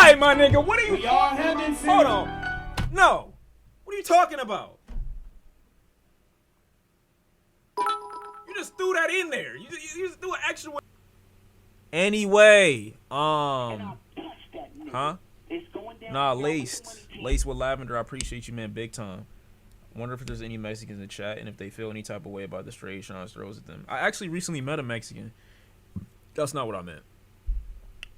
right, my nigga. What are you? We all have been Hold on. No. What are you talking about? You just threw that in there. You just threw an extra. Anyway, huh? Nah, Lace with lavender. I appreciate you, man, big time. Wonder if there's any Mexicans in chat and if they feel any type of way about the stray Sean throws at them. I actually recently met a Mexican. That's not what I meant.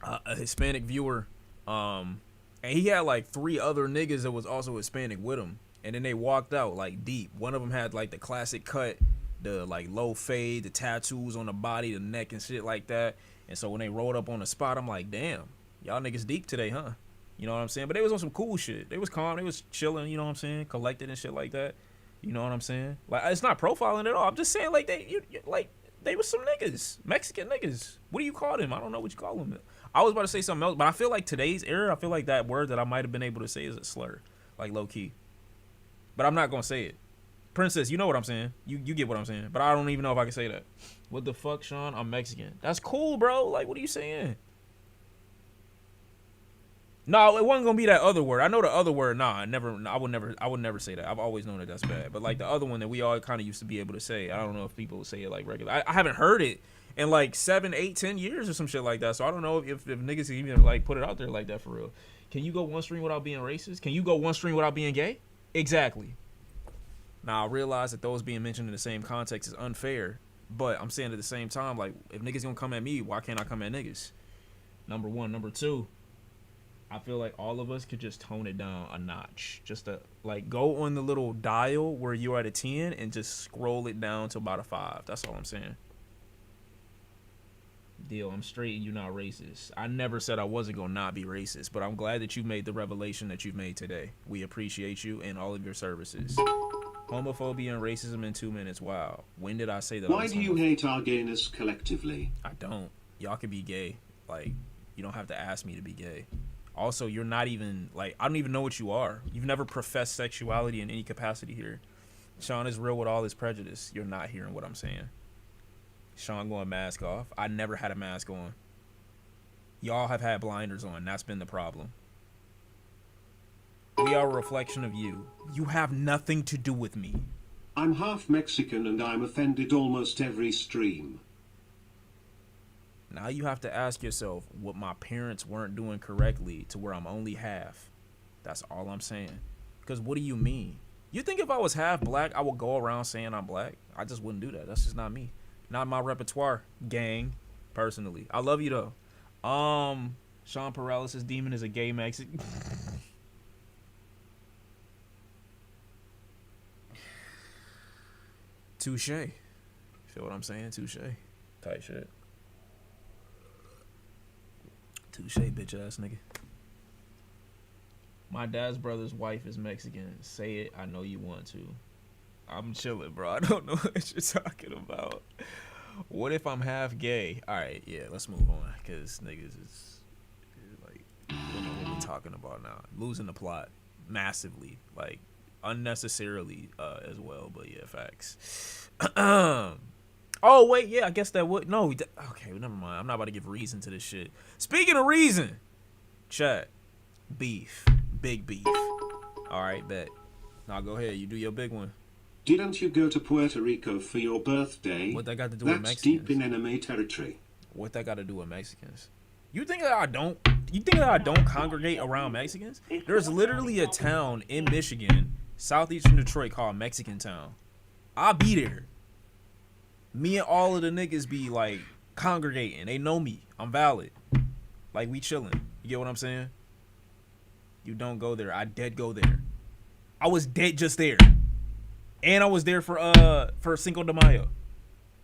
A Hispanic viewer, and he had like 3 other niggas that was also Hispanic with him, and then they walked out like deep. One of them had like the classic cut, the like low fade, the tattoos on the body, the neck and shit like that. And so when they rolled up on the spot, I'm like, damn, y'all niggas deep today, huh? You know what I'm saying? But they was on some cool shit. They was calm. They was chilling. You know what I'm saying? Collected and shit like that. You know what I'm saying? Like, it's not profiling at all. I'm just saying, like, they was some niggas, Mexican niggas. What do you call them? I don't know what you call them. I was about to say something else, but I feel like today's era, I feel like that word that I might have been able to say is a slur, like low key. But I'm not gonna say it. Princess, you know what I'm saying? You get what I'm saying? But I don't even know if I can say that. What the fuck, Sean? I'm Mexican. That's cool, bro. Like, what are you saying? No, it wasn't gonna be that other word. I know the other word. Nah, I would never say that. I've always known that that's bad. But like the other one that we all kind of used to be able to say. I don't know if people say it like regular. I haven't heard it in like 7, 8, 10 years or some shit like that. So I don't know if niggas even like put it out there like that for real. Can you go one stream without being racist? Can you go one stream without being gay? Exactly. Now I realize that those being mentioned in the same context is unfair. But I'm saying at the same time, like, if niggas gonna come at me, why can't I come at niggas? Number one. Number two, I feel like all of us could just tone it down a notch. Just to, like, go on the little dial where you're at a 10 and just scroll it down to about a 5. That's all I'm saying. Deal, I'm straight and you're not racist. I never said I wasn't gonna not be racist, but I'm glad that you made the revelation that you've made today. We appreciate you and all of your services. Homophobia and racism in 2 minutes. Wow. When did I say that? Why do you hate our gayness collectively? I don't. Y'all can be gay. Like, you don't have to ask me to be gay. Also, you're not even, like, I don't even know what you are. You've never professed sexuality in any capacity here. Sean is real with all his prejudice. You're not hearing what I'm saying. Sean going mask off. I never had a mask on. Y'all have had blinders on. That's been the problem. We are a reflection of you. You have nothing to do with me. I'm half Mexican and I'm offended almost every stream. Now you have to ask yourself what my parents weren't doing correctly to where I'm only half. That's all I'm saying. Because what do you mean? You think if I was half black, I would go around saying I'm black? I just wouldn't do that. That's just not me. Not my repertoire, gang, personally. I love you, though. Sean Paralysis Demon is a gay Mexican. Touche. Feel what I'm saying? Touche. Tight shit. Touche, bitch ass nigga. My dad's brother's wife is Mexican. Say it. I know you want to. I'm chilling, bro. I don't know what you're talking about. What if I'm half gay? All right, yeah, let's move on. Because niggas is like, we don't know what we're talking about now. Losing the plot massively. Like, unnecessarily as well. But yeah, facts. Oh, wait, yeah, I guess that would. No, okay, well, never mind. I'm not about to give reason to this shit. Speaking of reason, chat, beef, big beef. All right, bet. Now go ahead, you do your big one. Didn't you go to Puerto Rico for your birthday? What that got to do with That's Mexicans? deep in enemy territory. What that got to do with Mexicans? You think that I don't? You think that I don't congregate around Mexicans? There's literally a town in Michigan, southeastern Detroit, called Mexican Town. I'll be there. Me and all of the niggas be like congregating. They know me. I'm valid. Like, we chilling. You get what I'm saying? You don't go there. I dead go there. I was dead just there. And I was there for Cinco de Mayo.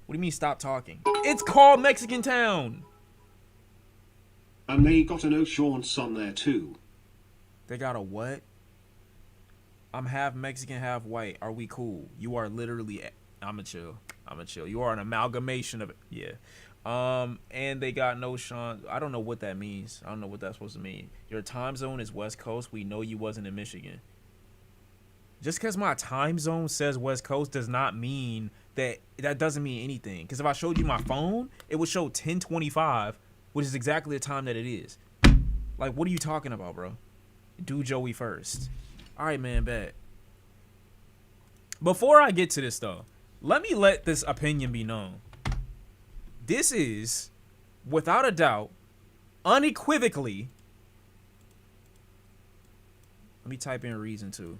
What do you mean stop talking? It's called Mexican Town. And they got an O'Shaughnesson there too. They got a what? I'm half Mexican, half white. Are we cool? You are literally... I'ma chill. You are an amalgamation of it. Yeah. And they got no Sean. I don't know what that means. I don't know what that's supposed to mean. Your time zone is West Coast. We know you wasn't in Michigan. Just because my time zone says West Coast does not mean that doesn't mean anything. Because if I showed you my phone, it would show 10:25, which is exactly the time that it is. Like, what are you talking about, bro? Do Joey first. All right, man, bet. Before I get to this, though, let this opinion be known. This is, without a doubt, unequivocally. Let me type in reason too.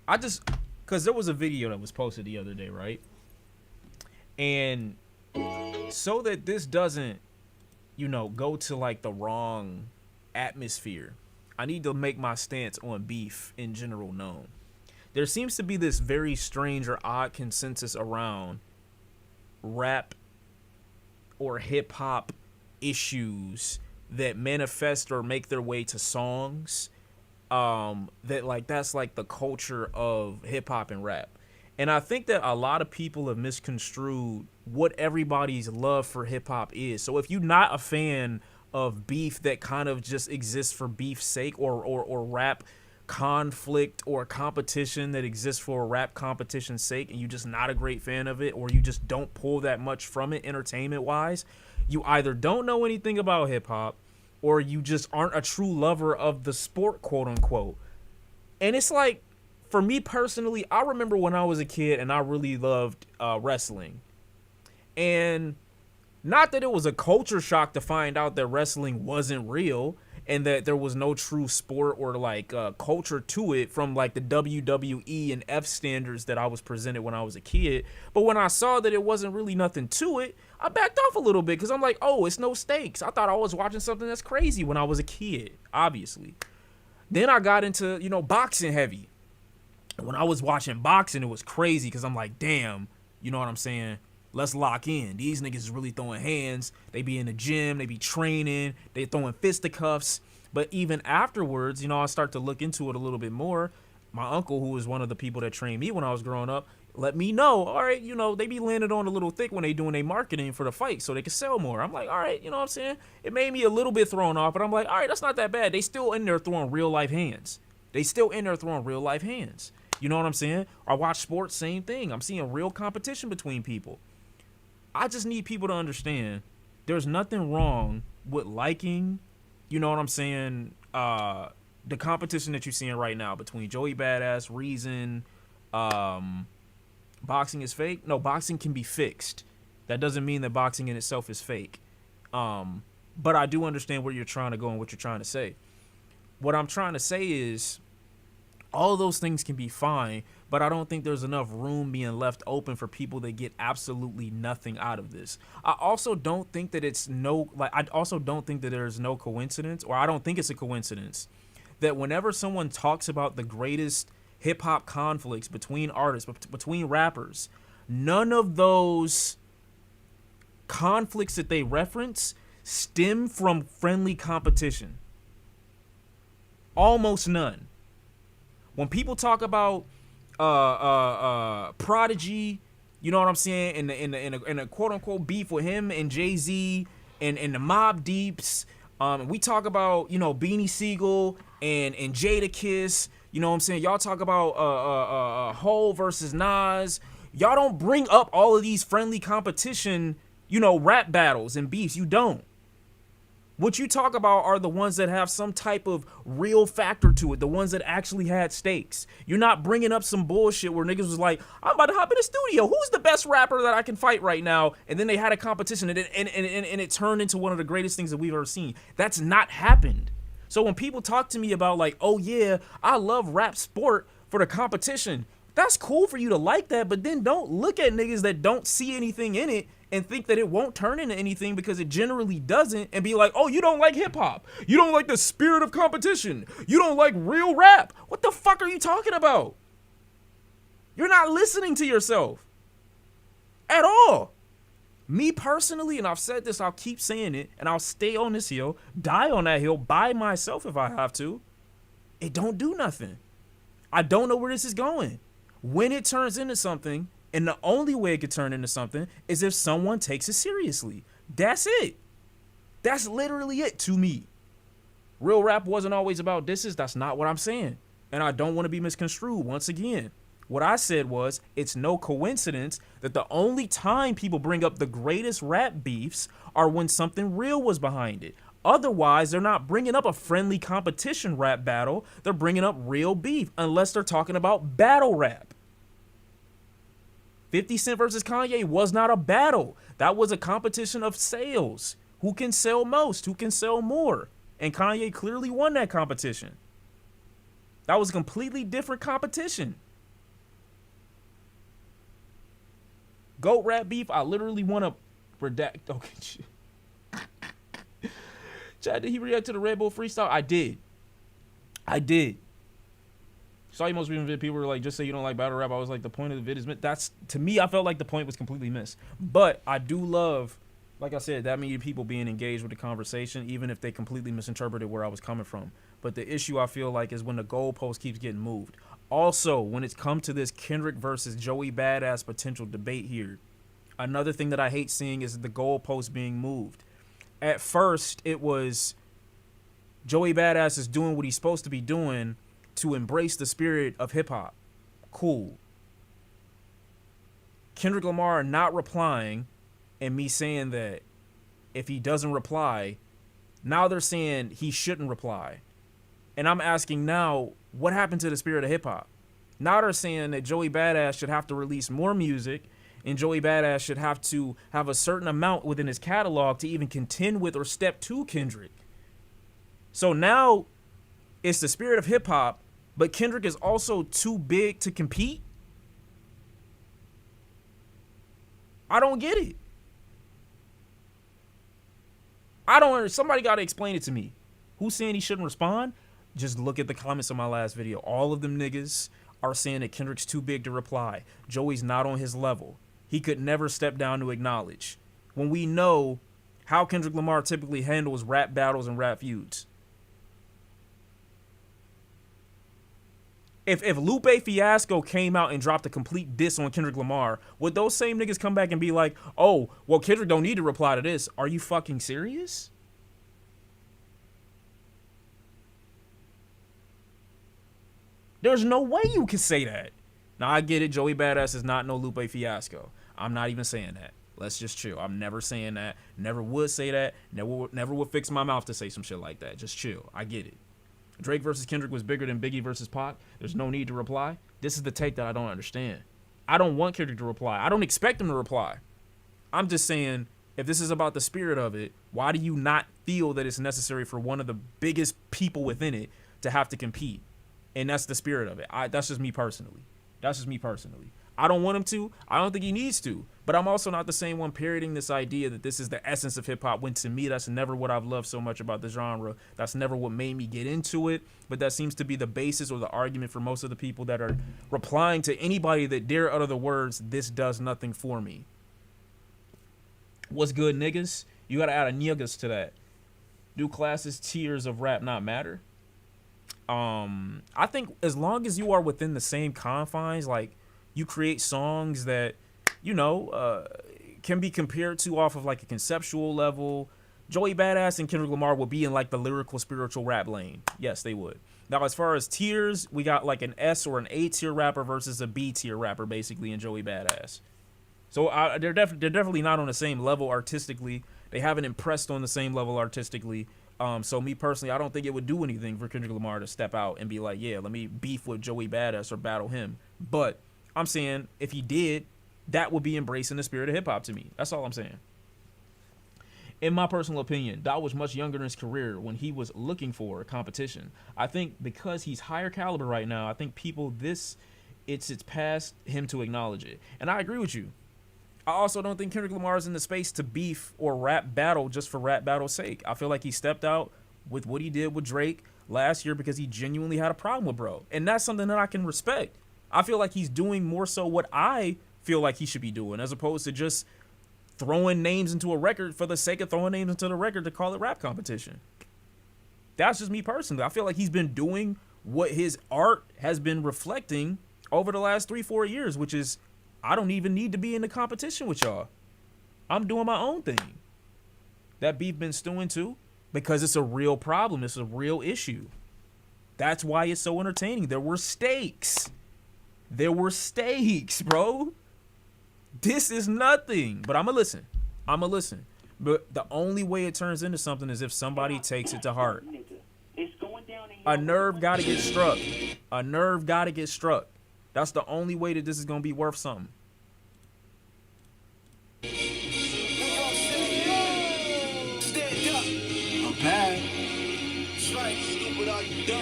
Because there was a video that was posted the other day, right? And so that this doesn't, go to like the wrong atmosphere, I need to make my stance on beef in general known. There seems to be this very strange or odd consensus around rap or hip hop issues that manifest or make their way to songs. That's like the culture of hip hop and rap. And I think that a lot of people have misconstrued what everybody's love for hip hop is. So if you're not a fan of beef that kind of just exists for beef's sake, or rap conflict or competition that exists for rap competition's sake, and you're just not a great fan of it, or you just don't pull that much from it entertainment wise, you either don't know anything about hip hop, or you just aren't a true lover of the sport, quote unquote. And it's like, for me personally, I remember when I was a kid and I really loved wrestling. And not that it was a culture shock to find out that wrestling wasn't real and that there was no true sport or like culture to it from like the WWE and F standards that I was presented when I was a kid. But when I saw that it wasn't really nothing to it, I backed off a little bit because I'm like, oh, it's no stakes. I thought I was watching something that's crazy when I was a kid, obviously. Then I got into, boxing heavy. And when I was watching boxing, it was crazy because I'm like, damn, you know what I'm saying? Let's lock in. These niggas is really throwing hands. They be in the gym. They be training. They throwing fisticuffs. But even afterwards, I start to look into it a little bit more. My uncle, who was one of the people that trained me when I was growing up, let me know, all right, they be landing on a little thick when they doing their marketing for the fight so they can sell more. I'm like, all right, you know what I'm saying? It made me a little bit thrown off, but I'm like, all right, that's not that bad. They still in there throwing real life hands. You know what I'm saying? I watch sports, same thing. I'm seeing real competition between people. I just need people to understand there's nothing wrong with liking, you know what I'm saying, the competition that you're seeing right now between Joey Badass, Reason, boxing is fake. No, boxing can be fixed. That doesn't mean that boxing in itself is fake. But I do understand where you're trying to go and what you're trying to say. What I'm trying to say is all those things can be fine, but I don't think there's enough room being left open for people that get absolutely nothing out of this. I also don't think that there's no coincidence, or I don't think it's a coincidence, that whenever someone talks about the greatest hip hop conflicts between artists, between rappers, none of those conflicts that they reference stem from friendly competition. Almost none. When people talk about Prodigy, you know what I'm saying, in a quote unquote beef with him and Jay-Z and the Mobb Deeps, we talk about, Beanie Siegel and Jadakiss, you know what I'm saying? Y'all talk about Hov versus Nas. Y'all don't bring up all of these friendly competition, rap battles and beefs. You don't. What you talk about are the ones that have some type of real factor to it, the ones that actually had stakes. You're not bringing up some bullshit where niggas was like, I'm about to hop in the studio. Who's the best rapper that I can fight right now? And then they had a competition and it turned into one of the greatest things that we've ever seen. That's not happened. So when people talk to me about like, oh yeah, I love rap sport for the competition, that's cool for you to like that, but then don't look at niggas that don't see anything in it and think that it won't turn into anything, because it generally doesn't, and be like, oh, you don't like hip hop. You don't like the spirit of competition. You don't like real rap. What the fuck are you talking about? You're not listening to yourself at all. Me personally, and I've said this, I'll keep saying it, and I'll stay on this hill, die on that hill by myself if I have to. It don't do nothing. I don't know where this is going. When it turns into something, and the only way it could turn into something is if someone takes it seriously. That's it. That's literally it to me. Real rap wasn't always about disses. That's not what I'm saying. And I don't want to be misconstrued once again. What I said was, it's no coincidence that the only time people bring up the greatest rap beefs are when something real was behind it. Otherwise, they're not bringing up a friendly competition rap battle. They're bringing up real beef, unless they're talking about battle rap. 50 Cent versus Kanye was not a battle. That was a competition of sales. Who can sell most? Who can sell more? And Kanye clearly won that competition. That was a completely different competition. GOAT rap beef, I literally want to redact. Okay, Chad, did he react to the Red Bull freestyle? I did. Saw your most recent vid, people were like, just say you don't like battle rap. I was like, the point of the vid is that's, to me, I felt like the point was completely missed. But I do love, like I said, that many people being engaged with the conversation, even if they completely misinterpreted where I was coming from. But the issue I feel like is when the goalpost keeps getting moved. Also, when it's come to this Kendrick versus Joey Badass potential debate here, another thing that I hate seeing is the goalpost being moved. At first, it was Joey Badass is doing what he's supposed to be doing to embrace the spirit of hip-hop. Cool. Kendrick Lamar not replying and me saying that if he doesn't reply, now they're saying he shouldn't reply. And I'm asking now, what happened to the spirit of hip-hop? Now they're saying that Joey Badass should have to release more music and Joey Badass should have to have a certain amount within his catalog to even contend with or step to Kendrick. So now it's the spirit of hip-hop, but Kendrick is also too big to compete? I don't get it. Somebody got to explain it to me. Who's saying he shouldn't respond? Just look at the comments on my last video. All of them niggas are saying that Kendrick's too big to reply. Joey's not on his level. He could never step down to acknowledge. When we know how Kendrick Lamar typically handles rap battles and rap feuds. If Lupe Fiasco came out and dropped a complete diss on Kendrick Lamar, would those same niggas come back and be like, oh, well, Kendrick don't need to reply to this? Are you fucking serious? There's no way you can say that. Now, I get it. Joey Badass is not no Lupe Fiasco. I'm not even saying that. Let's just chill. I'm never saying that. Never would say that. Never would fix my mouth to say some shit like that. Just chill. I get it. Drake versus Kendrick was bigger than Biggie versus Pac. There's no need to reply. This is the take that I don't understand. I don't want Kendrick to reply. I don't expect him to reply. I'm just saying, if this is about the spirit of it, why do you not feel that it's necessary for one of the biggest people within it to have to compete? And that's the spirit of it. That's just me personally. I don't want him to. I don't think he needs to. But I'm also not the same one parroting this idea that this is the essence of hip-hop, when to me that's never what I've loved so much about the genre. That's never what made me get into it. But that seems to be the basis or the argument for most of the people that are replying to anybody that dare utter the words, this does nothing for me. What's good, niggas? You gotta add a niggas to that. Do classes tiers of rap not matter? I think as long as you are within the same confines, like you create songs that, you know, can be compared to off of like a conceptual level. Joey Badass and Kendrick Lamar will be in like the lyrical spiritual rap lane. Yes, they would. Now, as far as tiers, we got like an S or an A tier rapper versus a B tier rapper, basically, in Joey Badass. So they're definitely not on the same level artistically. They haven't impressed on the same level artistically. So me personally, I don't think it would do anything for Kendrick Lamar to step out and be like, yeah, let me beef with Joey Badass or battle him. But I'm saying if he did, that would be embracing the spirit of hip hop to me. That's all I'm saying. In my personal opinion, Dot was much younger in his career when he was looking for competition. I think because he's higher caliber right now, I think it's past him to acknowledge it. And I agree with you. I also don't think Kendrick Lamar is in the space to beef or rap battle just for rap battle's sake. I feel like he stepped out with what he did with Drake last year because he genuinely had a problem with bro. And that's something that I can respect. I feel like he's doing more so what I feel like he should be doing, as opposed to just throwing names into a record for the sake of throwing names into the record to call it rap competition. That's just me personally. I feel like he's been doing what his art has been reflecting over the last 3-4 years, which is, I don't even need to be in the competition with y'all. I'm doing my own thing. That beef been stewing too, because it's a real problem. It's a real issue. That's why it's so entertaining. There were stakes. Bro. This is nothing. But I'ma listen. But the only way it turns into something is if somebody takes it to heart. A nerve got to get struck. A nerve got to get struck. That's the only way that this is going to be worth something.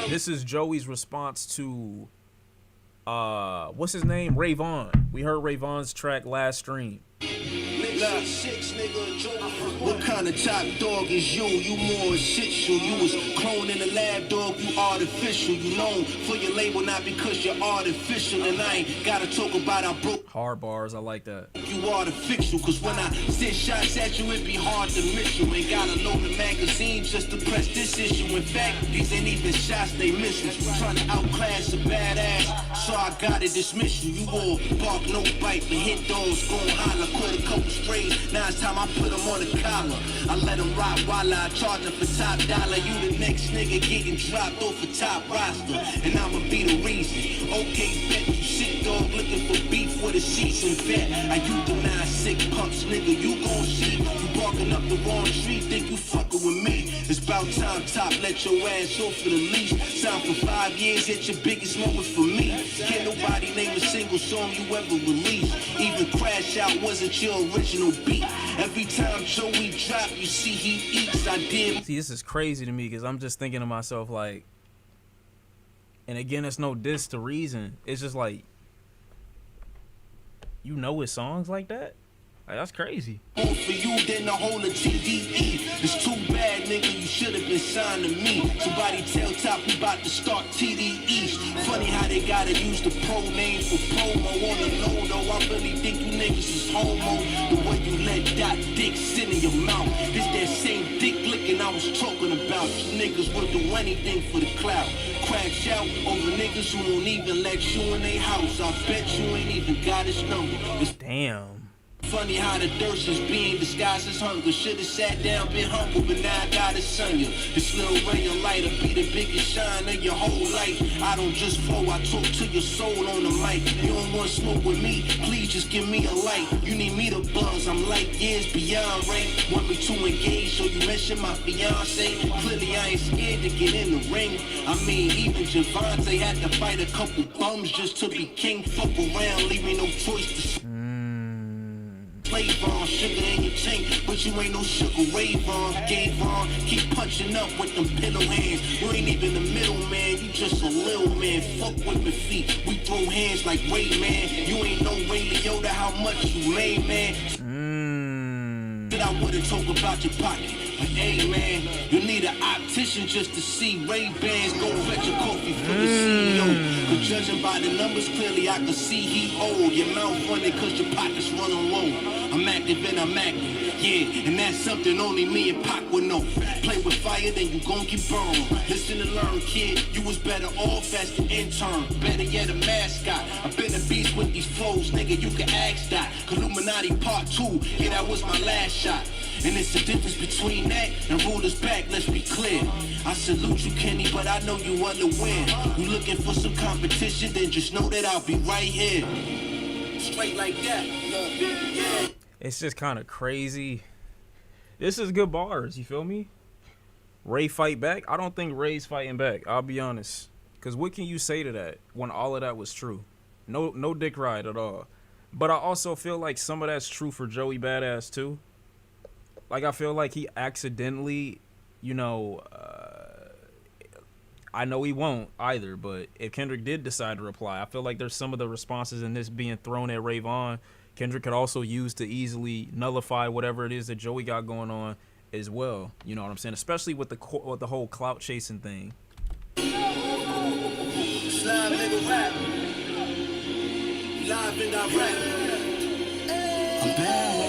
This is Joey's response to what's his name? Ray Vaughn. We heard Ray Vaughn's track last stream. What kind of top dog is you? You more essential. You was cloning a lab dog, you artificial. You known for your label not because you're artificial. And I ain't gotta talk about how broke hard bars, I like that. You artificial, cause when I send shots at you, it be hard to miss you. Ain't gotta load the magazine just to press this issue. In fact, these ain't even shots, they missing. Trying to outclass a badass, so I gotta dismiss you. You all bark, no bite, but hit dogs, gon' holler. Caught a couple strays, now it's time I put them on the collar. I let them rock while I charge them for top dollar. You the next nigga getting dropped off a top roster, and I'ma be the reason. Okay, bet you shit dog looking for beef with a seasoned vet. I euthanize sick punks, nigga, you gon' see. You barking up the wrong tree, think you fucking with me. It's about time, top, let your ass off for the leash. Signed for 5 years, hit your biggest moment for me. Can't nobody name a single song you ever released. Even Crash Out wasn't your original beat. Every time Joey drop, you see he eats. I did. See, this is crazy to me because I'm just thinking to myself, like, and again, it's no diss to Reason. It's just like, you know his songs like that? Like, that's crazy. More for you than the whole of TDE. It's too bad, nigga, you should have been signed to me. Somebody tell Top we about to start TDEs. Funny how they gotta use the pro name for promo. On the low, though, I really think you niggas is homo. The way you let that dick sit in your mouth. This that same dick licking I was talking about. You niggas will do anything for the clout. Crash out over niggas who won't even let you in their house. I bet you ain't even got his number. Damn. Funny how the thirst is being disguised as hunger. Should've sat down, been humble, but now I gotta sun you. This little ray of light will be the biggest shine of your whole life. I don't just flow, I talk to your soul on the mic. You don't want smoke with me, please just give me a light. You need me to buzz, I'm light years beyond rank. Want me to engage, so you mention my fiance. Clearly I ain't scared to get in the ring. I mean, even Javante had to fight a couple bums just to be king. Fuck around, leave me no choice to slave on, sugar in your tank, but you ain't no sugar rave on, gave on, keep punching up with them pillow hands. You ain't even the middle man, you just a little man. Fuck with my feet, we throw hands like Ray Man. You ain't no Ray Liotta, how much you made, man. That I wouldn't talk about your pocket, but hey man, you need an optician just to see Ray-Bans. Go fetch a coffee for the CEO. Cause judging by the numbers, clearly I can see he old. Your mouth running cause your pockets running low. I'm active and I'm active, yeah, and that's something only me and Pac would know. Play with fire, then you gon' get burned. Listen and learn, kid, you was better off as the intern. Better yet, a mascot. I've been a beast with these flows, nigga, you can ask that. Illuminati Part 2, yeah, that was my last shot. And it's the difference between that and rulers back, let's be clear. I salute you, Kenny, but I know you want to win. You looking for some competition, then just know that I'll be right here. Straight like that, yeah. It's just kind of crazy. This is good bars, you feel me? Ray fight back? I don't think Ray's fighting back, I'll be honest. Because what can you say to that when all of that was true? No dick ride at all. But I also feel like some of that's true for Joey Badass too. Like, I feel like he accidentally, you know, I know he won't either, but if Kendrick did decide to reply, I feel like there's some of the responses in this being thrown at Ray Vaughn Kendrick could also use to easily nullify whatever it is that Joey got going on as well. You know what I'm saying? Especially with the whole clout chasing thing. Slime nigga rap. Live in direct. I'm bad.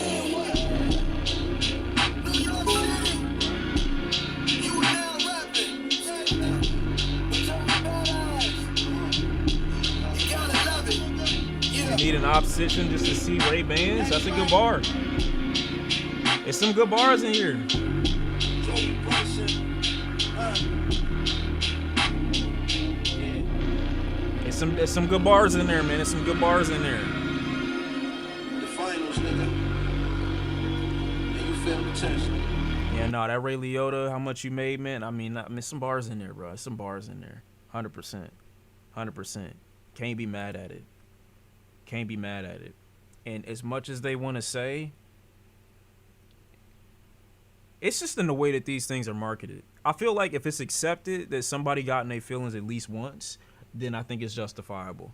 You need an opposition just to see Ray Bans? That's a good bar. There's some good bars in here. There's some good bars in there, man. There's some good bars in there. The finals, nigga. And you feel me? test. Yeah, no, that Ray Liotta, how much you made, man. I mean, some bars in there, bro. Some bars in there. 100%. 100%. Can't be mad at it. Can't be mad at it. And as much as they want to say, it's just in the way that these things are marketed. I feel like if it's accepted that somebody got in their feelings at least once, then I think it's justifiable.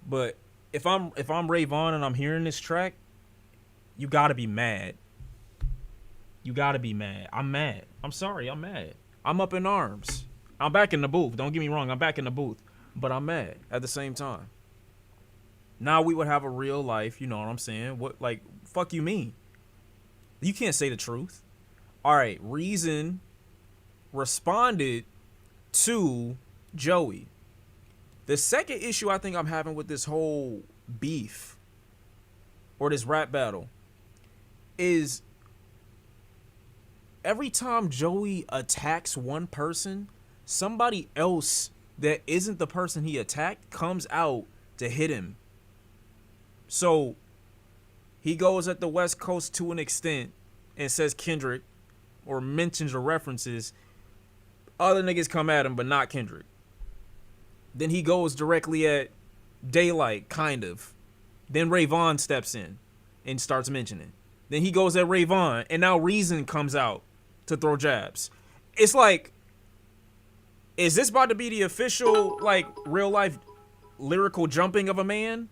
But if I'm Ray Vaughn and I'm hearing this track, you gotta be mad. You gotta be mad. I'm mad. I'm sorry, I'm mad. I'm up in arms. I'm back in the booth. Don't get me wrong, I'm back in the booth. But I'm mad at the same time. Now we would have a real life, you know what I'm saying? What, like, fuck you mean? You can't say the truth. All right, Reason responded to Joey. The second issue I think I'm having with this whole beef or this rap battle is every time Joey attacks one person, somebody else that isn't the person he attacked comes out to hit him. So he goes at the West Coast to an extent and says Kendrick or mentions or references. Other niggas come at him, but not Kendrick. Then he goes directly at Daylight, kind of. Then Ray Vaughn steps in and starts mentioning. Then he goes at Ray Vaughn, and now Reason comes out to throw jabs. It's like, is this about to be the official, like, real life lyrical jumping of a man?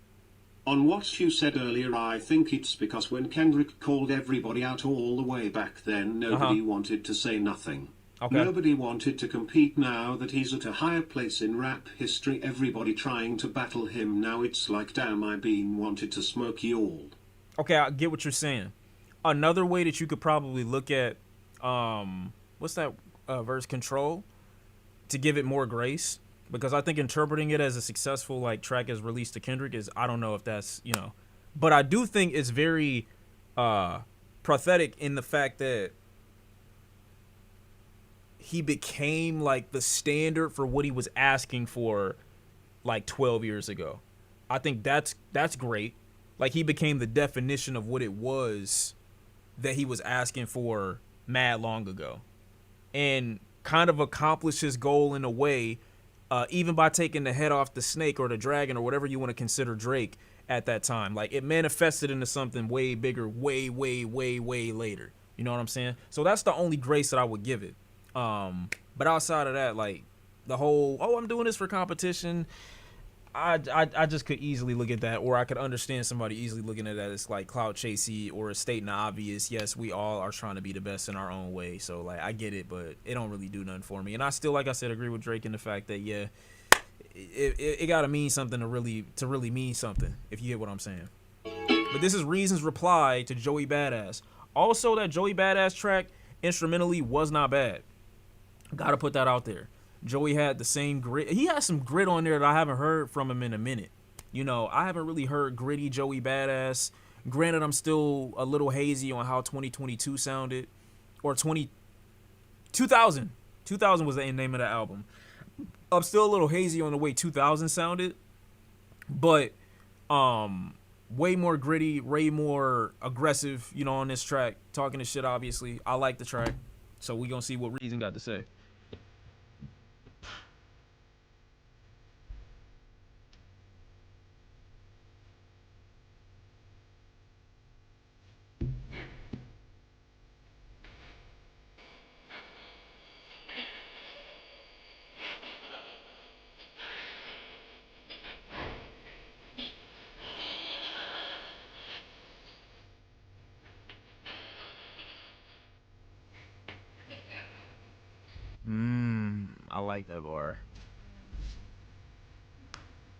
On what you said earlier, I think it's because when Kendrick called everybody out all the way back then, nobody wanted to say nothing. Okay. Nobody wanted to compete. Now that he's at a higher place in rap history, everybody trying to battle him. Now it's like, damn, I been wanted to smoke you all. Okay, I get what you're saying. Another way that you could probably look at, what's that verse, Control, to give it more grace, because I think interpreting it as a successful like track as released to Kendrick is, I don't know if that's, you know, but I do think it's very pathetic in the fact that he became like the standard for what he was asking for like 12 years ago. I think that's great. Like he became the definition of what it was that he was asking for mad long ago, and kind of accomplished his goal in a way, even by taking the head off the snake or the dragon or whatever you want to consider Drake at that time. Like it manifested into something way bigger, way later. You know what I'm saying? So that's the only grace that I would give it. But outside of that, like the whole, oh, I'm doing this for competition, I just could easily look at that, or I could understand somebody easily looking at that as like clout chasey or stating the obvious. Yes, we all are trying to be the best in our own way. So like I get it, but it don't really do nothing for me. And I still, like I said, agree with Drake in the fact that yeah, it gotta mean something to really mean something, if you get what I'm saying. But this is Reason's reply to Joey Badass. Also, that Joey Badass track instrumentally was not bad. Gotta put that out there. Joey had the same grit. He had some grit on there that I haven't heard from him in a minute. You know, I haven't really heard gritty Joey Badass. Granted, I'm still a little hazy on how 2022 sounded. Or 2000. 2000 was the name of the album. I'm still a little hazy on the way 2000 sounded. But, way more gritty, way more aggressive, you know, on this track. Talking to shit, obviously. I like the track. So we gonna see what Reason got to say. I like that bar.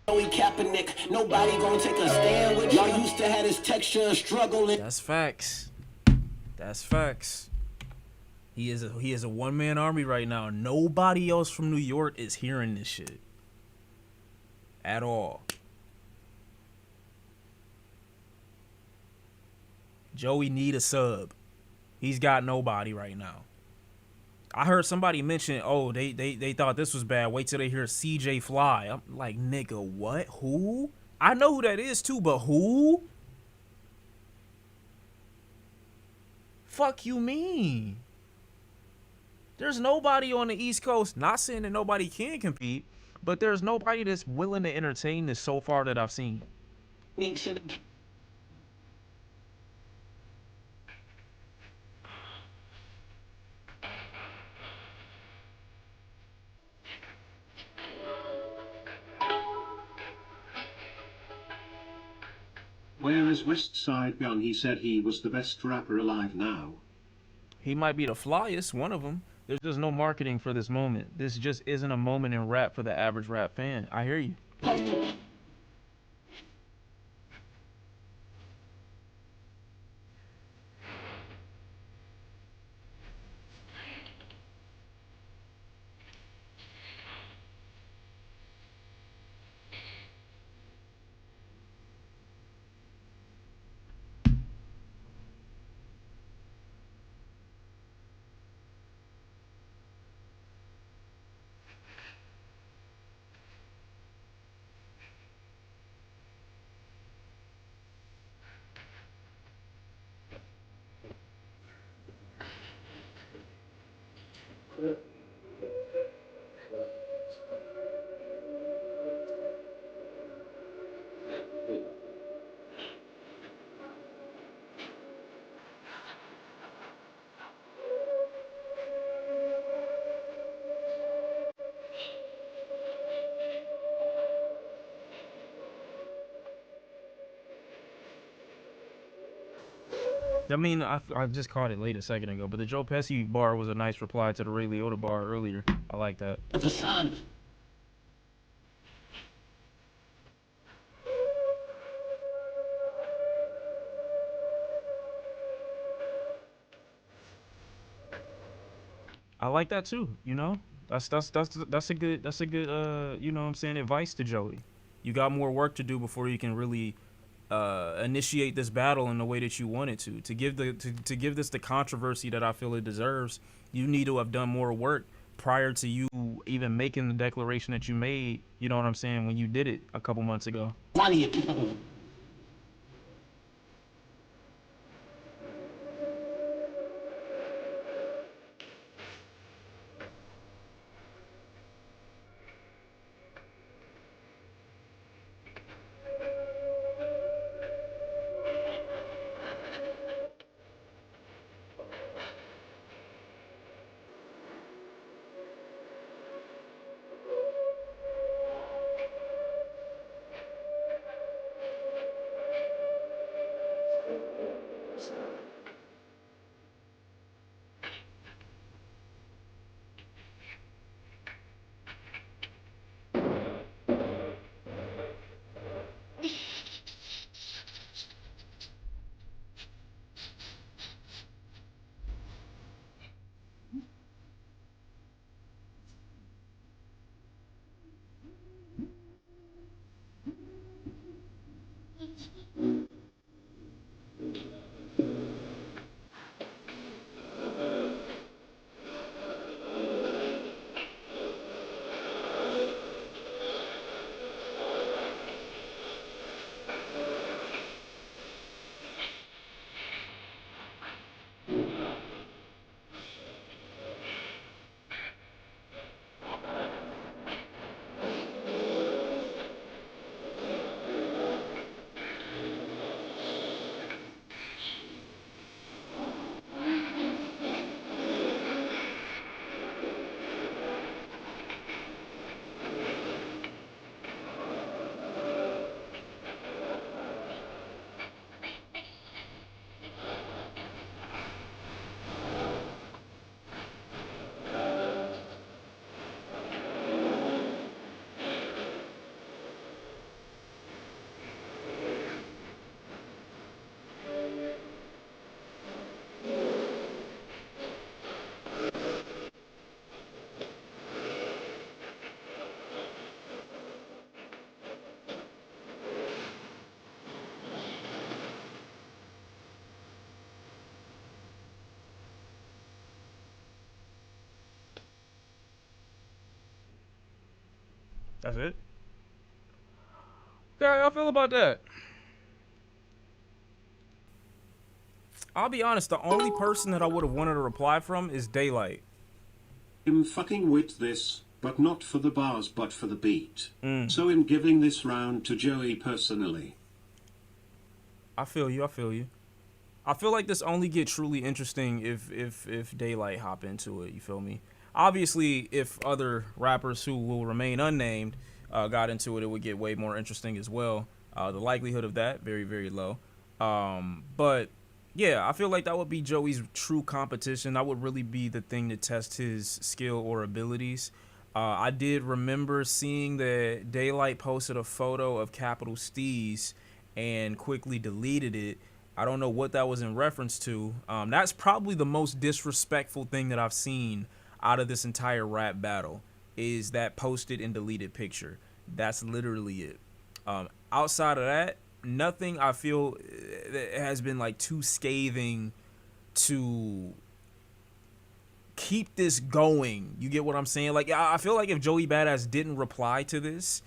Joey Kaepernick, nobody gonna take a stand with y'all. Used to have this texture and struggle. That's facts. That's facts. He is a one-man army right now. Nobody else from New York is hearing this shit at all. Joey need a sub. He's got nobody right now. I heard somebody mention, oh, they thought this was bad. Wait till they hear CJ Fly. I'm like, nigga, what? Who? I know who that is too, but who? fuck you mean? There's nobody on the East Coast, not saying that nobody can compete, but there's nobody that's willing to entertain this so far that I've seen. Where is West Side Gun? He said he was the best rapper alive now. He might be the flyest, one of them. There's just no marketing for this moment. This just isn't a moment in rap for the average rap fan. I hear you. I mean, I just caught it late a second ago, but the Joe Pesci bar was a nice reply to the Ray Liotta bar earlier. I like that. I like that too. You know, that's a good you know what I'm saying, advice to Joey. You got more work to do before you can really initiate this battle in the way that you want it to. To give this the controversy that I feel it deserves, you need to have done more work prior to you even making the declaration that you made. You know what I'm saying, when you did it a couple months ago. That's it. Okay, how y'all feel about that? I'll be honest, the only person that I would have wanted a reply from is Daylight. I'm fucking with this, but not for the bars but for the beat. So I'm giving this round to Joey personally. I feel you. I feel like this only get truly interesting if Daylight hop into it. You feel me? Obviously, if other rappers who will remain unnamed got into it, it would get way more interesting as well. The likelihood of that very, very low. But yeah, I feel like that would be Joey's true competition. That would really be the thing to test his skill or abilities. I did remember seeing that Daylight posted a photo of Capital Steez and quickly deleted it. I don't know what that was in reference to. That's probably the most disrespectful thing that I've seen out of this entire rap battle, is that posted and deleted picture. That's literally it. Outside of that, nothing I feel has been like too scathing to keep this going. You get what I'm saying? Like, I feel like if Joey Badass didn't reply to this,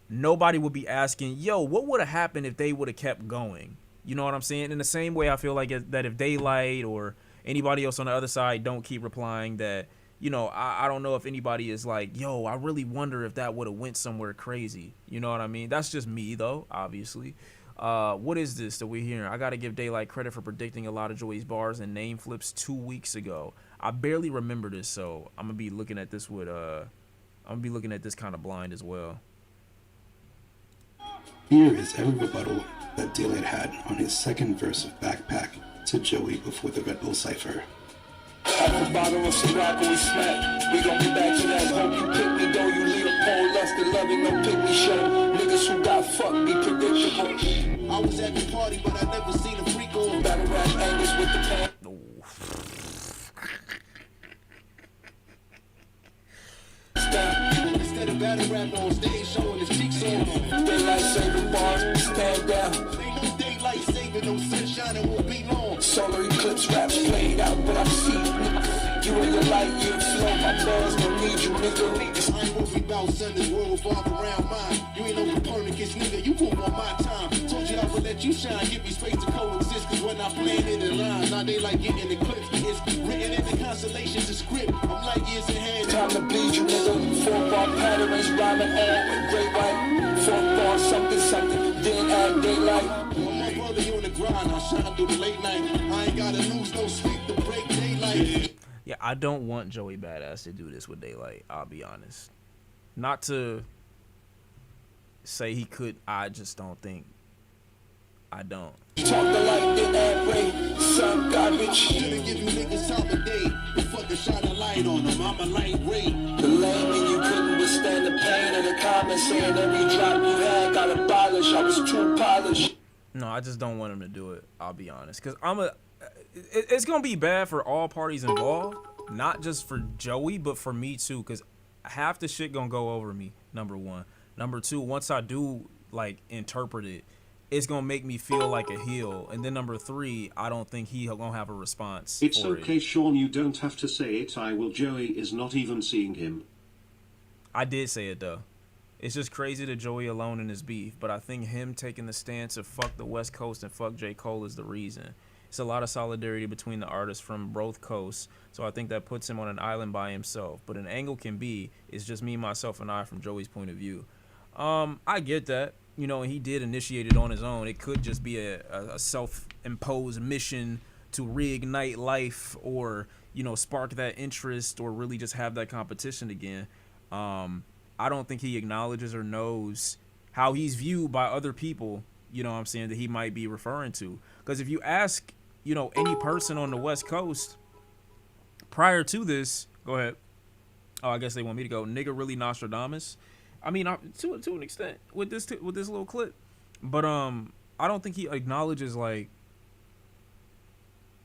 nobody would be asking, yo, what would have happened if they would have kept going? You know what I'm saying? In the same way, I feel like that if Daylight or anybody else on the other side don't keep replying, that, you know, I don't know if anybody is like, yo, I really wonder if that would have went somewhere crazy. You know what I mean? That's just me, though, obviously. What is this that we're hearing? I got to give Daylight credit for predicting a lot of Joey's bars and name flips 2 weeks ago. I barely remember this, so I'm going to be looking at this with, I'm going to be looking at this kind of blind as well. Here is every rebuttal that Daylight had on his second verse of Backpack to Joey before the Red Bull Cypher. At the bottom of some rock and we smack. We gon' be back to that hope you pick me though. You Leopold, lust and loving, no pick me show. Niggas who got fucked be predictable. I was at the party, but I never seen a freak on battle rap angles with the pan. Instead of battle rap on stage showing his cheeks on. Daylight saving bars, stand down. Ain't no daylight saving, no sunshine, it won't be long. Solar eclipse raps played out, but I see you in your light year flow. My buzz don't need you, nigga. I ain't worried about son, this world revolve around mine. You ain't no Copernicus, nigga, you move on my time. Told you I would let you shine, give me space to coexist. Cause when I plan in the line, now they like getting eclipsed. It's written in the constellations, the script. I'm like years ahead. Time to bleed you, nigga. 4-bar patterns, rhyming all with great white. 4-bar something, then add daylight. My brother, you on the grind, I shine through the late night. I ain't gotta lose no sleep to break daylight. Yeah, I don't want Joey Badass to do this with Daylight, I'll be honest. Not to say he could, I just don't think. I don't. Talk the light, then add way. Some garbage. Shouldn't give you niggas time of day. You fucking shine a light on them, I'm a lightweight. The lame and you couldn't withstand the pain of the comments saying every drop you had got abolished. I was too polished. No, I just don't want him to do it, I'll be honest. Because it's going to be bad for all parties involved. Not just for Joey, but for me too. Because half the shit going to go over me, number one. Number two, once I do, like, interpret it, it's going to make me feel like a heel. And then number three, I don't think he going to have a response. It's for okay, it. Sean, you don't have to say it. I will. Joey is not even seeing him. I did say it, though. It's just crazy that Joey alone in his beef, but I think him taking the stance of fuck the West Coast and fuck J. Cole is the reason. It's a lot of solidarity between the artists from both coasts, so I think that puts him on an island by himself. But an angle can be, it's just me, myself, and I from Joey's point of view. I get that. You know, he did initiate it on his own. It could just be a self-imposed mission to reignite life or, you know, spark that interest or really just have that competition again. I don't think he acknowledges or knows how he's viewed by other people, you know what I'm saying, that he might be referring to. Because if you ask, you know, any person on the West Coast prior to this, go ahead. Oh, I guess they want me to go. Nigga really Nostradamus. I mean, to an extent with this little clip, but I don't think he acknowledges like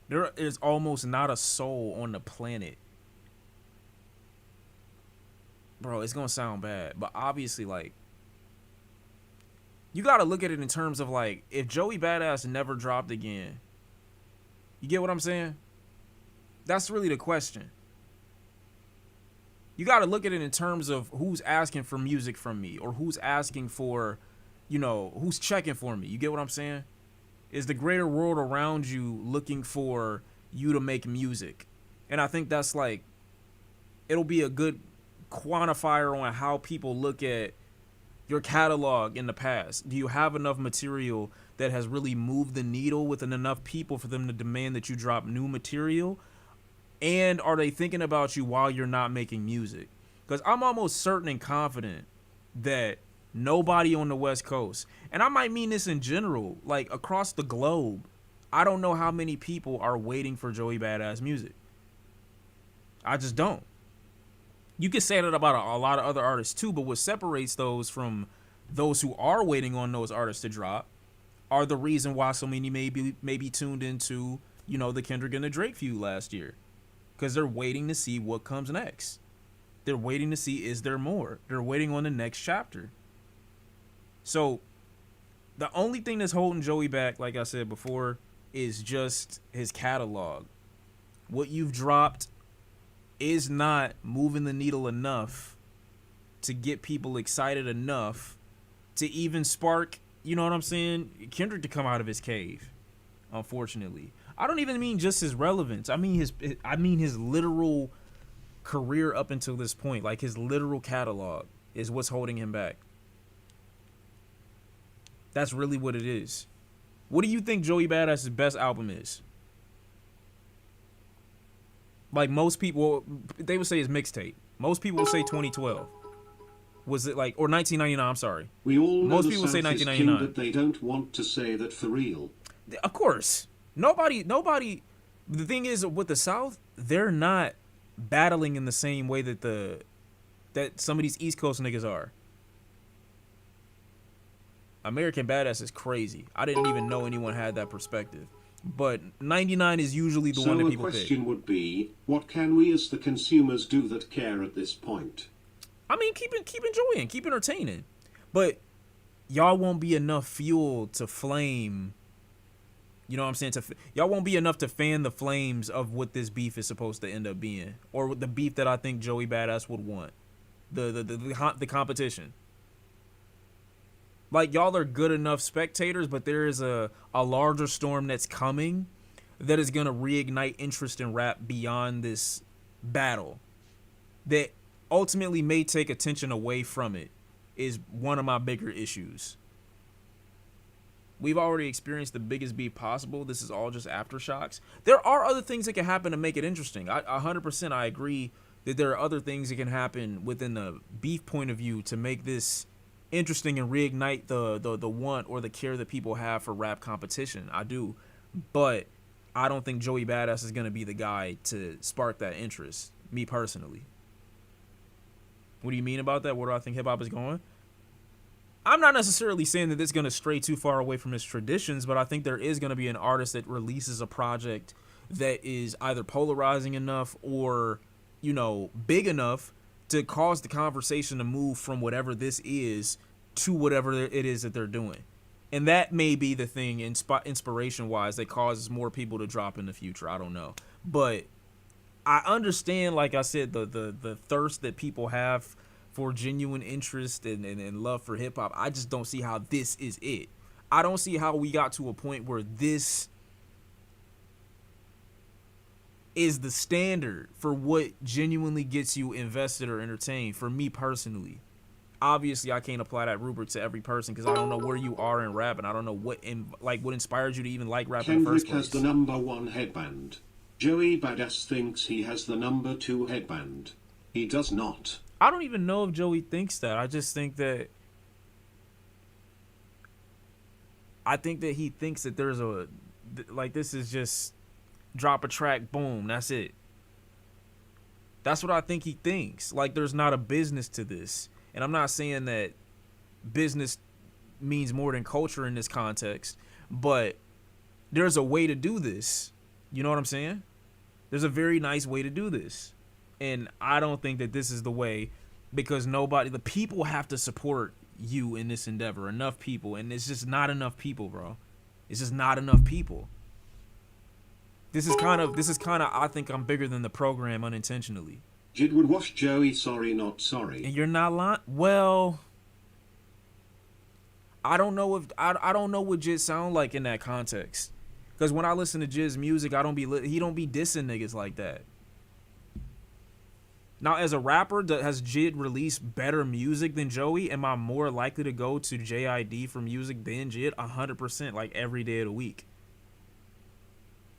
there is almost not a soul on the planet. Bro, it's gonna sound bad, but obviously, like, you gotta look at it in terms of like, if Joey Badass never dropped again, you get what I'm saying? That's really the question. You got to look at it in terms of who's asking for music from me or who's asking for, you know, who's checking for me. You get what I'm saying? Is the greater world around you looking for you to make music? And I think that's like, it'll be a good quantifier on how people look at your catalog in the past. Do you have enough material that has really moved the needle within enough people for them to demand that you drop new material? And are they thinking about you while you're not making music? Because I'm almost certain and confident that nobody on the West Coast, and I might mean this in general, like across the globe, I don't know how many people are waiting for Joey Badass music. I just don't. You could say that about a lot of other artists too, but what separates those from those who are waiting on those artists to drop are the reason why so many may be tuned into, you know, the Kendrick and the Drake feud last year. Because they're waiting to see what comes next. They're waiting to see, is there more? They're waiting on the next chapter. So the only thing that's holding Joey back, like I said before, is just his catalog. What you've dropped is not moving the needle enough to get people excited enough to even spark, you know what I'm saying, Kendrick to come out of his cave, unfortunately. I don't even mean just his relevance. I mean his literal career up until this point. Like, his literal catalog is what's holding him back. That's really what it is. What do you think Joey Badass's best album is? Like, most people, they would say his mixtape. Most people would say 2012. Was it like, or 1999, I'm sorry. We all know most people say 1999. But they don't want to say that for real. Of course. Nobody, the thing is, with the South, they're not battling in the same way that some of these East Coast niggas are. American Badass is crazy. I didn't even know anyone had that perspective. But 99 is usually the one that people pick. So the question would be, what can we as the consumers do that care at this point? I mean, keep enjoying, keep entertaining. But y'all won't be enough fuel to flame. You know what I'm saying? Y'all won't be enough to fan the flames of what this beef is supposed to end up being, or the beef that I think Joey Badass would want, the competition. Like, y'all are good enough spectators, but there is a larger storm that's coming that is gonna reignite interest in rap beyond this battle, that ultimately may take attention away from it. Is one of my bigger issues. We've already experienced the biggest beef possible. This is all just aftershocks. There are other things that can happen to make it interesting. 100% I agree that there are other things that can happen within the beef point of view to make this interesting and reignite the want or the care that people have for rap competition. I do. But I don't think Joey Badass is going to be the guy to spark that interest, me personally. What do you mean about that? Where do I think hip-hop is going? I'm not necessarily saying that it's going to stray too far away from its traditions, but I think there is going to be an artist that releases a project that is either polarizing enough or, you know, big enough to cause the conversation to move from whatever this is to whatever it is that they're doing. And that may be the thing, inspiration-wise, that causes more people to drop in the future. I don't know. But I understand, like I said, the thirst that people have for genuine interest and love for hip-hop. I just don't see how this is it. I don't see how we got to a point where this is the standard for what genuinely gets you invested or entertained, for me personally. Obviously, I can't apply that rubric to every person because I don't know where you are in rap, and I don't know what inspired you to even like rap in the first place. Kendrick has the #1 headband. Joey Badass thinks he has the #2 headband. He does not. I don't even know if Joey thinks that. I just think that he thinks that there's this is just drop a track, boom, that's it. That's what I think he thinks. Like, there's not a business to this. And I'm not saying that business means more than culture in this context, but there's a way to do this. You know what I'm saying? There's a very nice way to do this. And I don't think that this is the way, because the people have to support you in this endeavor. Enough people. And it's just not enough people, bro. It's just not enough people. This is kind of, I think I'm bigger than the program unintentionally. Jid would wash Joey, sorry, not sorry. And you're not lying? Well, I don't know if I don't know what Jid sound like in that context. Cause when I listen to Jid's music, he don't be dissing niggas like that. Now, as a rapper, has Jid released better music than Joey? Am I more likely to go to JID for music than Jid? 100%, like every day of the week.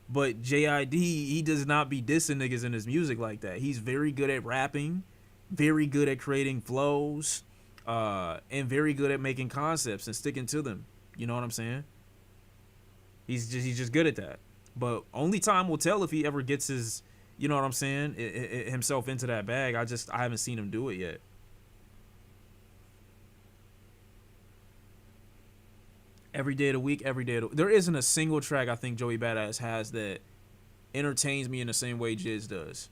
But JID, he does not be dissing niggas in his music like that. He's very good at rapping, very good at creating flows, and very good at making concepts and sticking to them. You know what I'm saying? He's just good at that. But only time will tell if he ever gets his, you know what I'm saying, himself into that bag. I haven't seen him do it yet. Every day of the week, there isn't a single track I think Joey Badass has that entertains me in the same way Jizz does.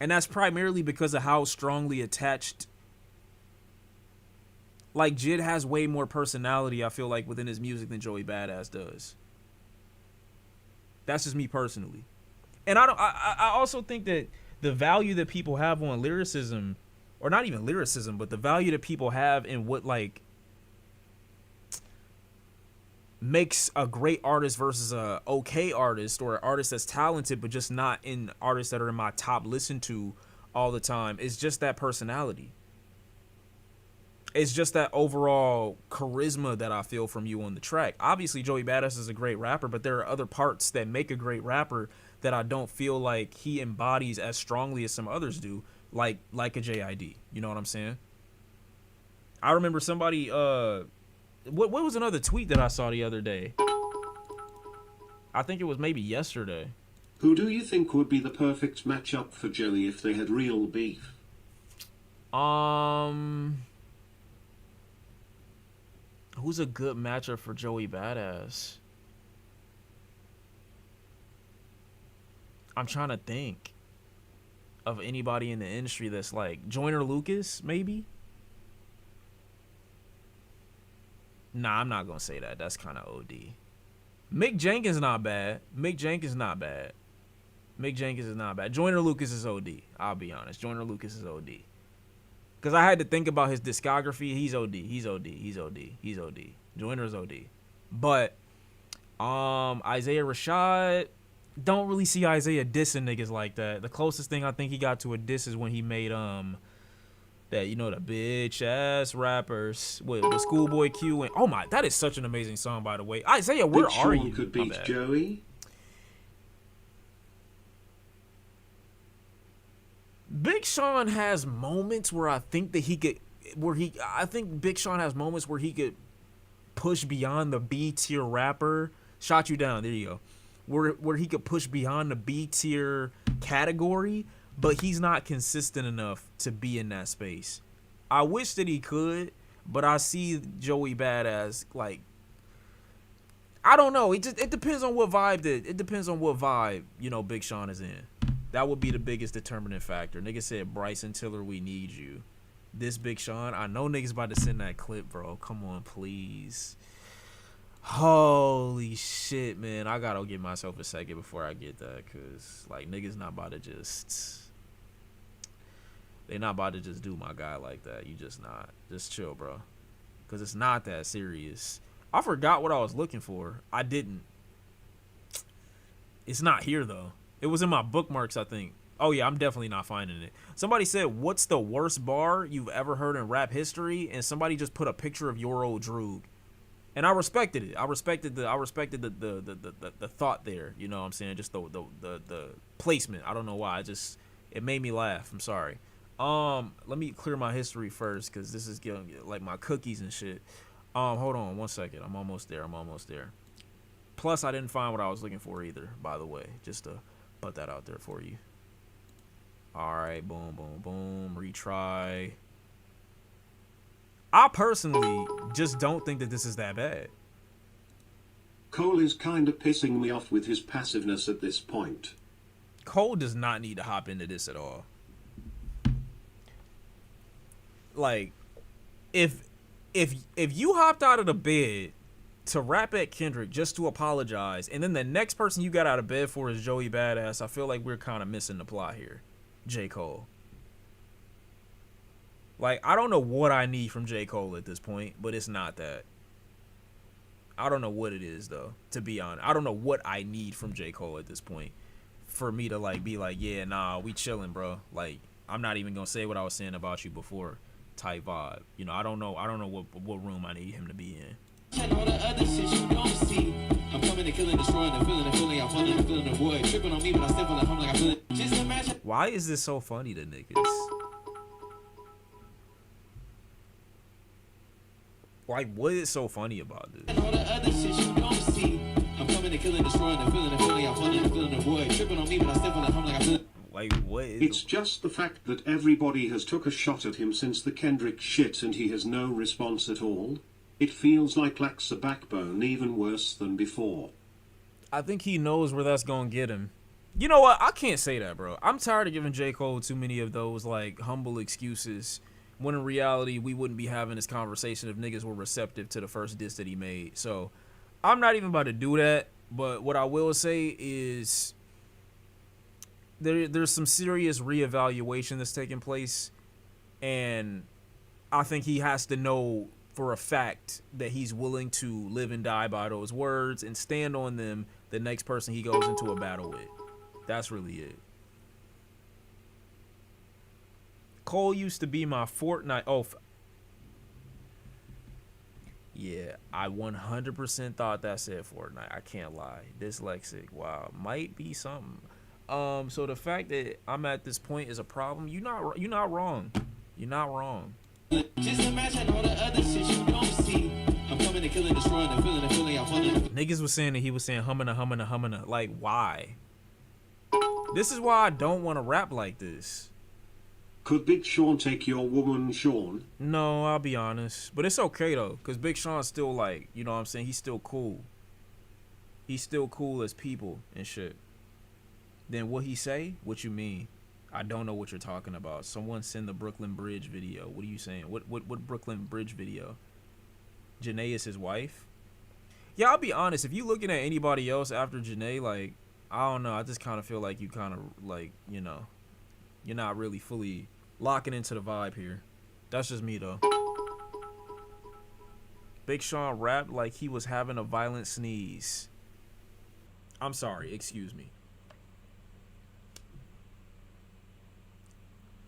And that's primarily because of how strongly attached. Like, Jid has way more personality, I feel like, within his music than Joey Badass does. That's just me personally. And I also think that the value that people have on lyricism, or not even lyricism, but the value that people have in what, like, makes a great artist versus a okay artist, or an artist that's talented but just not in artists that are in my top listen to all the time, is just that personality. It's just that overall charisma that I feel from you on the track. Obviously, Joey Badass is a great rapper, but there are other parts that make a great rapper that I don't feel like he embodies as strongly as some others do, like a JID. You know what I'm saying? I remember somebody, what was another tweet that I saw the other day? I think it was maybe yesterday. Who do you think would be the perfect matchup for Joey if they had real beef? Who's a good matchup for Joey Badass? I'm trying to think of anybody in the industry that's like Joyner Lucas, maybe? Nah, I'm not gonna say that. That's kind of OD. Mick Jenkins not bad. Mick Jenkins is not bad. Joyner Lucas is OD. I'll be honest. Joyner Lucas is OD. Because I had to think about his discography. He's OD. Joyner's OD. But Isaiah Rashad, don't really see Isaiah dissing niggas like that. The closest thing I think he got to a diss is when he made that, you know, the bitch ass rappers with Schoolboy Q, and oh my, that is such an amazing song, by the way. Isaiah, where Big are Sean you? could beat Joey. Big Sean has moments where I think that he could, I think Big Sean has moments where he could push beyond the B tier rapper. Shot you down, there you go. Where he could push beyond the B tier category, but he's not consistent enough to be in that space. I wish that he could, but I see Joey Badass, like, I don't know. It depends on what vibe you know, Big Sean is in. That would be the biggest determining factor. Nigga said, Bryson Tiller, we need you. This Big Sean, I know niggas about to send that clip, bro. Come on, please. Holy shit, man. I gotta give myself a second before I get that, because, like, niggas not about to just... They not about to just do my guy like that. You just not. Just chill, bro. Because it's not that serious. I forgot what I was looking for. I didn't. It's not here, though. It was in my bookmarks, I think. Oh, yeah, I'm definitely not finding it. Somebody said, what's the worst bar you've ever heard in rap history? And somebody just put a picture of your old Droog. And I respected it. I respected the thought there. You know what I'm saying? Just the placement. I don't know why. It made me laugh. I'm sorry. Let me clear my history first, because this is getting like my cookies and shit. Hold on 1 second. I'm almost there. Plus, I didn't find what I was looking for either, by the way. Just to put that out there for you. Alright, boom, boom, boom. Retry. I personally just don't think that this is that bad. Cole is kinda pissing me off with his passiveness at this point. Cole does not need to hop into this at all. Like, if you hopped out of the bed to rap at Kendrick just to apologize, and then the next person you got out of bed for is Joey Badass, I feel like we're kind of missing the plot here. J. Cole. Like, I don't know what I need from J. Cole at this point, but it's not that. I don't know what it is, though, to be honest. I don't know what I need from J. Cole at this point for me to, like, be like, yeah, nah, we chilling, bro. Like, I'm not even going to say what I was saying about you before type vibe. You know, I don't know what room I need him to be in. And all the other shit you don't see. I'm coming and killing, destroying, and feeling, I'm feeling the void. Tripping on me, but I still feel at home like I feel it. Just imagine. Why is this so funny to niggas? Like, what is so funny about this? And all the other shit you don't see. I'm coming and killing, destroying, and feeling, I'm feeling the void. Tripping on me, but I still feel at home like I feel it. Like, what is It's just the fact that everybody has took a shot at him since the Kendrick shit and he has no response at all. It feels like lacks a backbone, even worse than before. I think he knows where that's gonna get him. You know what? I can't say that, bro. I'm tired of giving J. Cole too many of those, like, humble excuses, when in reality, we wouldn't be having this conversation if niggas were receptive to the first diss that he made. So, I'm not even about to do that, but what I will say is there's some serious reevaluation that's taking place, and I think he has to know for a fact that he's willing to live and die by those words and stand on them the next person he goes into a battle with. That's really it. Cole used to be my Fortnite. Yeah, I 100% thought that said Fortnite. I can't lie. Dyslexic. Wow, might be something. So the fact that I'm at this point is a problem. You're not wrong. You're not wrong. Just imagine all the other shit you don't see. I'm coming and killing, destroying, and feeling, I'm feeling. Niggas was saying that he was saying humming. Like, why? This is why I don't want to rap like this. Could Big Sean take your woman, Sean? No, I'll be honest. But it's okay, though, because Big Sean's still, like, you know what I'm saying? He's still cool. He's still cool as people and shit. Then what he say? What you mean? I don't know what you're talking about. Someone send the Brooklyn Bridge video. What are you saying? What Brooklyn Bridge video? Janae is his wife? Yeah, I'll be honest. If you looking at anybody else after Janae, like, I don't know. I just kind of feel like you kind of, like, you know, you're not really fully locking into the vibe here. That's just me, though. Big Sean rapped like he was having a violent sneeze. I'm sorry. Excuse me.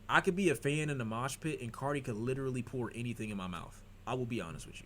I could be a fan in the mosh pit and Cardi could literally pour anything in my mouth. I will be honest with you.